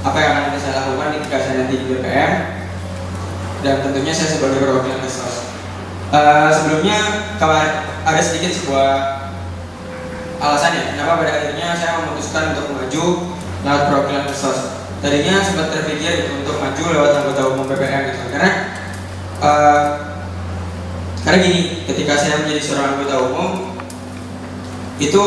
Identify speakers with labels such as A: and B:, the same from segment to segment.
A: apa yang akan saya lakukan ketika saya nanti di BPM, dan tentunya saya sebagai perwakilan Kesos. Sebelumnya ada sedikit sebuah alasannya kenapa pada akhirnya saya memutuskan untuk maju lewat perwakilan Kesos. Tadinya sempat terpikir untuk maju lewat anggota umum BPM gitu, karena gini, ketika saya menjadi seorang anggota umum itu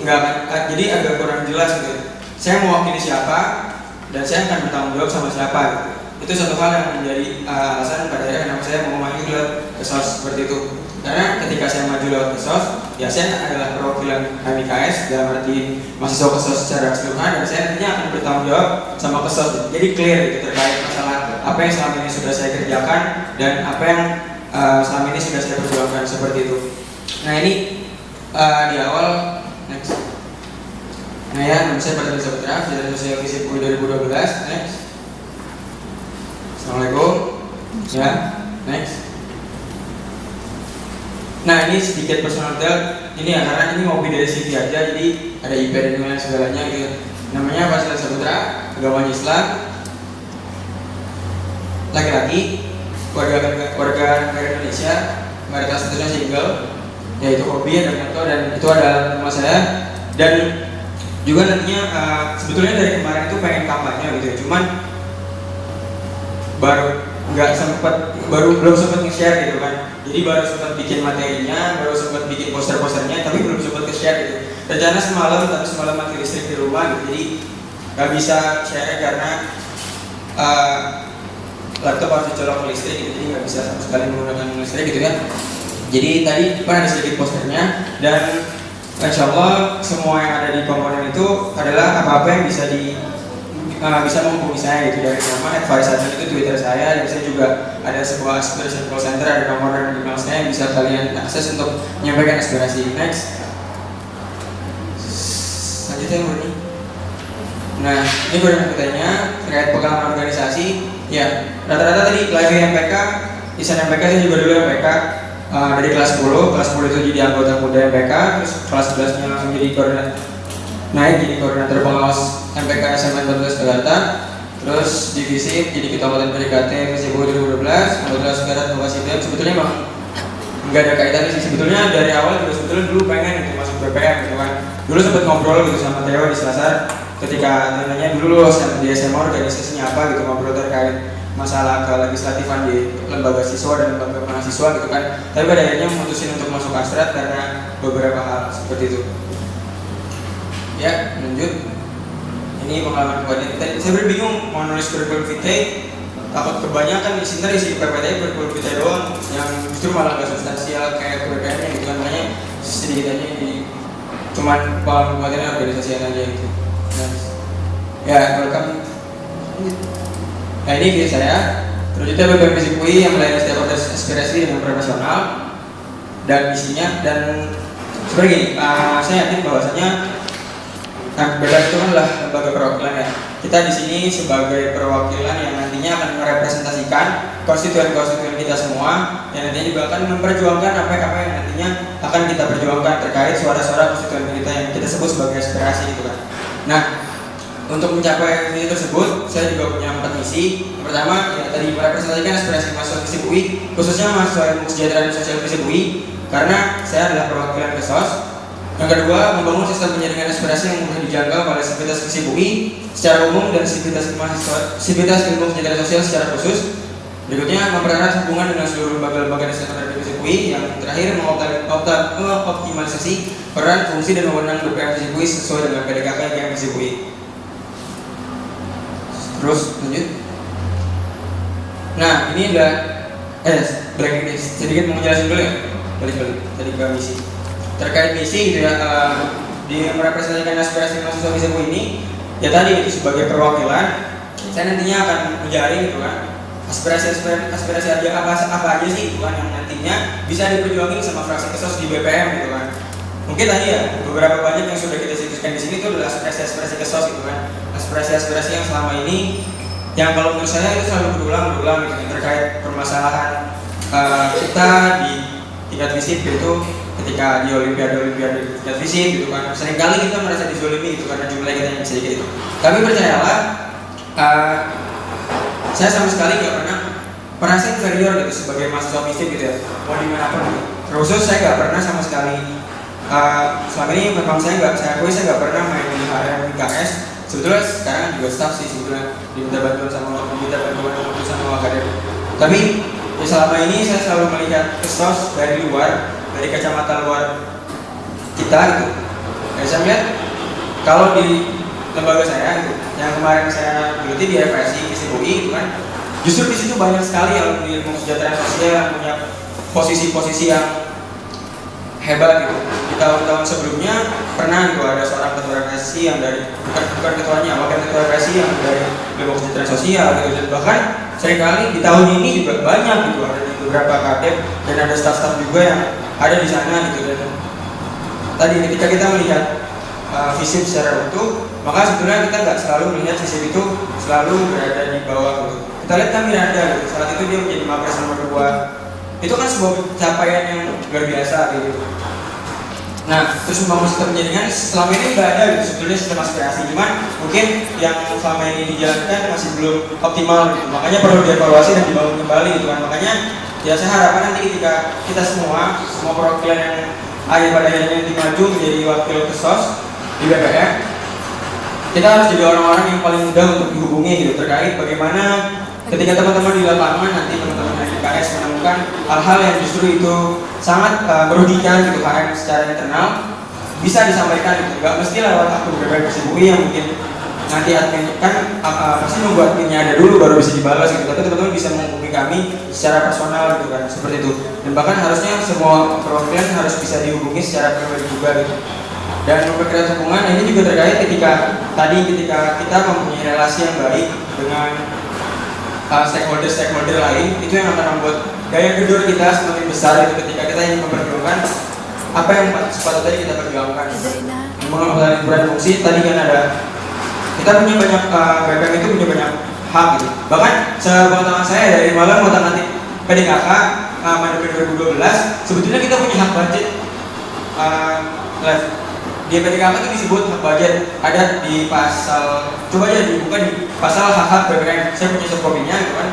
A: nggak akan, jadi agak kurang jelas gitu. Saya mewakili siapa dan saya akan bertanggung jawab sama siapa gitu. Itu satu hal yang menjadi alasan pada akhirnya kenapa saya mau maju lewat Kesos seperti itu. Karena ketika saya maju lewat Kesos, ya saya adalah perwakilan MIKS dalam arti mahasiswa Kesos secara keseluruhan, dan saya nantinya akan bertanggung jawab sama Kesos. Jadi clear gitu terkait masalah apa yang selama ini sudah saya kerjakan dan apa yang selama ini sudah saya perjuangkan seperti itu. Nah ini di awal next. Nah ya, nama saya Pak Saputra, Sarjana Sosial FISIP UI 2012. Next. Assalamualaikum. Ya, next. Nah ini sedikit personal detail. Ini ya karena ini ngopi dari CV aja, jadi ada IP dan lain segalanya gitu. Namanya Pak Saputra, agamanya Islam, laki-laki, warga negara Indonesia, mayoritas statusnya single, yaitu hobi dan itu adalah nama saya. Dan juga nantinya sebetulnya dari kemarin itu pengen kampanye gitu ya, cuman belum sempat nge-share gitu kan. Jadi baru sempat bikin materinya, baru sempat bikin poster-posternya, tapi belum sempat nge-share gitu. Rencana tapi semalam mati listrik di rumah gitu, jadi nggak bisa share karena laptop harus dicolok ke listrik gitu, jadi nggak bisa sama sekali menggunakan listrik gitu ya. Jadi tadi ada sedikit posternya, dan insya Allah semua yang ada di komponen itu adalah apa-apa yang bisa menghubungi saya gitu, dari nama @farisadmin itu Twitter saya, dan saya juga ada sebuah aspiration call center, ada nomor dan email saya yang bisa kalian akses untuk menyampaikan aspirasi. Next, selanjutnya ini. Nah ini berikutnya terkait pengalaman organisasi. Ya rata-rata tadi live MPK, desain MPK saya juga dulu MPK. Dari kelas 10 itu jadi anggota muda MPK, terus kelas 11 nya langsung jadi koordinator pengawas MPK SMA 14 Jakarta, terus divisi jadi ketua angkatan PDKT FISIP 2012, anggota Sekretariat Inovasi BEM. Sebetulnya emang nggak ada kaitannya sih, sebetulnya dari awal juga sebetulnya dulu pengen gitu masuk BPM gitu kan. Dulu sempat ngobrol gitu sama Theo di Selasar, ketika nanya dulu di SMA organisasinya apa gitu, ngobrol terkait masalah kelegislatifan di lembaga siswa dan lembaga mahasiswa gitu kan. Tapi pada akhirnya memutusin untuk masuk Astrat karena beberapa hal seperti itu. Ya, lanjut. Ini pengalaman pribadi. Saya bingung mau nulis kurikulum vitae, takut kebanyakan di sini isi PPT kurikulum vitae doang, yang justru malah nggak substansial kayak BPM-nya gitu kan. Makanya sedikit aja ini cuman pengalaman pribadi organisasi aja gitu. Nah, ya, welcome. Nah ini video saya, terwujudnya BPM FISIP UI yang melayani stakeholder aspirasi dengan profesional dan isinya. Dan seperti gini, saya yakin bahwasanya BPM itu kan adalah lembaga perwakilan ya. Kita di sini sebagai perwakilan yang nantinya akan merepresentasikan konstituen-konstituen kita semua, yang nantinya juga akan memperjuangkan apa yang nantinya akan kita perjuangkan terkait suara-suara konstituen kita yang kita sebut sebagai aspirasi gitu kan. Nah, untuk mencapai misi tersebut, saya juga punya 4 misi. Yang pertama, ya tadi merepresentasikan aspirasi mahasiswa FISIP UI, khususnya mahasiswa ilmu kesejahteraan sosial FISIP UI, karena saya adalah perwakilan Kesos. Yang kedua, membangun sistem penjaringan aspirasi yang mudah dijangkau oleh sivitas FISIP UI secara umum dan sivitas ilmu kesejahteraan sosial secara khusus. Berikutnya, mempererat hubungan dengan seluruh lembaga-lembaga dan stakeholder FISIP UI. Yang terakhir, mengoptimalisasi peran, fungsi, dan wewenang BPM FISIP UI sesuai dengan PDKK BPM FISIP UI. Terus lanjut. Nah ini udah sedikit mau menjelaskan dulu ya, balik tadi ke misi. Terkait misi gitu ya, di merepresentasikan aspirasi mahasiswa FISIP UI ini, ya tadi itu sebagai perwakilan, saya nantinya akan menjaring gitu kan aspirasi aja apa aja sih gitu kan yang nantinya bisa diperjuangin sama fraksi Kesos di BPM gitu kan. Mungkin tadi ya beberapa banyak yang sudah kita sebutkan di sini itu adalah aspirasi Kesos gitu kan. Aspirasi yang selama ini yang kalau menurut saya itu selalu berulang gitu, terkait permasalahan kita di tingkat FISIP itu ketika di olimpiade di tingkat FISIP gitu kan, seringkali kita merasa dizolimi gitu karena jumlah kita yang sedikit itu. Tapi percayalah, uh, saya sama sekali nggak pernah merasa inferior gitu sebagai mahasiswa FISIP gitu ya, mau dimanapun gitu. Terus saya nggak pernah sama sekali, selama ini memang saya nggak pernah main di HRM IKS. Sebetulnya sekarang juga staff sih, sebetulnya diminta bantuan sama Wakadep. Tapi ya selama ini saya selalu melihat kesos dari luar, dari kacamata luar kita gitu. Ya, saya melihat kalau di lembaga saya gitu, yang kemarin saya geluti di FSI, FISIP UI gitu kan, justru di situ banyak sekali yang ilmu kesejahteraan sosial yang punya posisi-posisi yang hebat gitu. Di tahun-tahun sebelumnya pernah gitu ada seorang ketua FSI yang dari bukan ketuanya, wakil ketua FSI yang dari ilmu kesejahteraan sosial gitu. Dan bahkan seringkali di tahun ini juga banyak gitu, ada di beberapa kadep dan ada staf-staf juga yang ada di sana gitu. Dan tadi ketika kita melihat FISIP secara utuh, maka sebetulnya kita nggak selalu melihat FISIP itu selalu berada di bawah gitu. Kita lihat kan Miranda gitu, saat itu dia menjadi Mapres nomor 2. Itu kan sebuah pencapaian yang luar biasa gitu. Nah, terus membangun sistem penjaringan selama ini nggak ada gitu, sebetulnya sistem aspirasi, cuman mungkin yang selama ini dijalankan masih belum optimal gitu. Makanya perlu dievaluasi dan dibangun kembali gitu kan. Makanya ya saya harapkan nanti ketika kita semua perwakilan yang pada akhirnya nanti maju menjadi wakil kesos di BPM, kita harus jadi orang-orang yang paling mudah untuk dihubungi gitu, terkait bagaimana ketika teman-teman di lapangan nanti teman-teman dari IKS menemukan hal-hal yang justru itu sangat merugikan gitu HRM secara internal, bisa disampaikan gitu. Gak mesti lewat akun BPM FISIP UI yang mungkin nanti admin kan pasti nunggu adminnya ada dulu baru bisa dibalas gitu, tapi teman-teman bisa menghubungi kami secara personal gitu kan, seperti itu. Dan bahkan harusnya semua perwakilan harus bisa dihubungi secara pribadi juga gitu. Dan memperkerat hubungan ini juga terkait ketika kita mempunyai relasi yang baik dengan stakeholder lain, itu yang akan membuat daya gedor kita semakin besar itu ketika kita ingin memperjuangkan apa yang sepatutnya kita perjuangkan. Mengenai peran fungsi tadi kan ada, kita punya banyak BPM itu punya banyak hak gitu. Bahkan sepengetahuan saya dari malam ngotak-ngatik PDKK Mandiri 2012, sebetulnya kita punya hak budget di PDKK itu disebut hak budget, ada di pasal, coba aja dibuka di pasal hak-hak BPM, saya punya subkopinya gitu kan.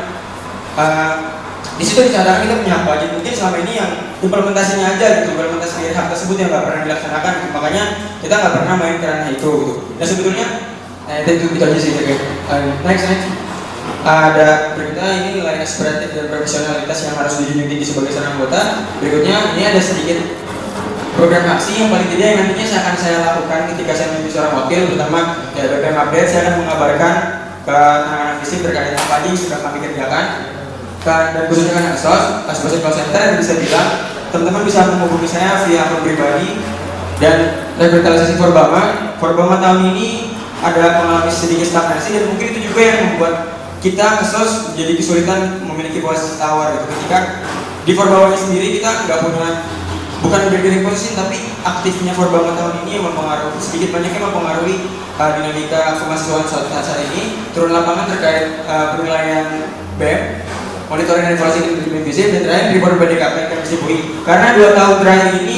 A: Di situ dicatatkan kita punya hak budget, mungkin selama ini yang implementasinya aja gitu, implementasi dari hak tersebut yang nggak pernah dilaksanakan gitu. Makanya kita nggak pernah main ke ranah itu gitu. Nah sebetulnya itu aja sih kayak next ada berikutnya ini nilai aspiratif dan profesionalitas yang harus dijunjung tinggi sebagai seorang anggota. Berikutnya ini ada sedikit program aksi yang paling tidak yang nantinya saya lakukan ketika saya menjadi seorang wakil, terutama ya BPM update. Saya akan mengabarkan ke anak-anak FISIP terkait apa aja yang sudah kami kerjakan, dan khususnya kan Asosiasi Call Center, yang bisa bilang teman-teman bisa menghubungi saya via akun pribadi. Dan revitalisasi Forbama tahun ini ada mengalami sedikit stagnasi, dan mungkin itu juga yang membuat kita kesos menjadi kesulitan memiliki posisi tawar gitu. Ketika di Forbama sendiri kita nggak punya, bukan bergerak posisi, tapi aktifnya Forbama tahun ini yang mempengaruhi, sedikit banyaknya mempengaruhi dinamika kemahasiswaan saat ini, turun lapangan terkait penilaian BEM, monitoring dan evaluasi kinerja FISIP, dan terakhir report PDKP ke FISIP UI. Karena 2 tahun terakhir ini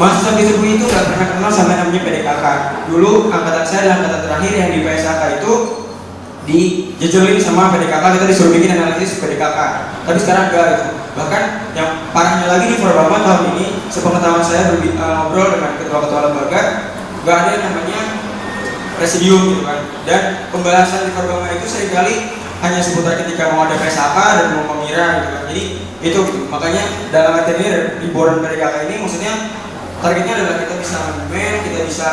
A: mahasiswa FISIP UI itu nggak pernah kenal sama namanya PDKK. Dulu angkatan saya dan angkatan terakhir yang di PSAK itu dijejelin sama PDKK, kita disuruh bikin analisis PDKK. Tapi sekarang enggak gitu. Bahkan yang parahnya lagi di Forbama tahun ini, sepengetahuan saya ngobrol dengan ketua-ketua lembaga, nggak ada yang namanya presidium gitu kan. Dan pembahasan di Forbama itu seringkali hanya seputar ketika mau ada PSAK dan mau pemira gitu kan. Jadi itu gitu. Makanya dalam arti ini ribuan PDKK ini maksudnya targetnya adalah kita bisa men, kita bisa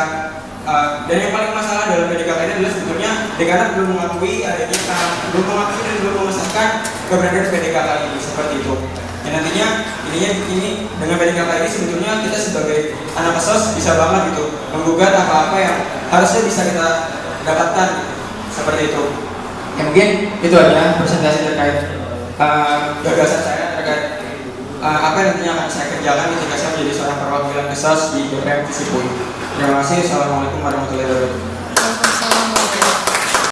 A: dan yang paling masalah dalam PDKK ini adalah sebetulnya Dekana belum mengakui adanya, belum mengakui dan belum mengesahkan keberadaan PDKK ini seperti itu. Dan nantinya ini dengan PDKK ini sebetulnya kita sebagai anak kesos bisa banget gitu menggugat apa-apa yang harusnya bisa kita dapatkan seperti itu. Ya mungkin itu aja presentasi terkait gagasan saya terkait apa yang nantinya akan saya kerjakan ketika saya menjadi seorang perwakilan kesos di BPM FISIP UI. Terima kasih. Assalamualaikum warahmatullahi wabarakatuh.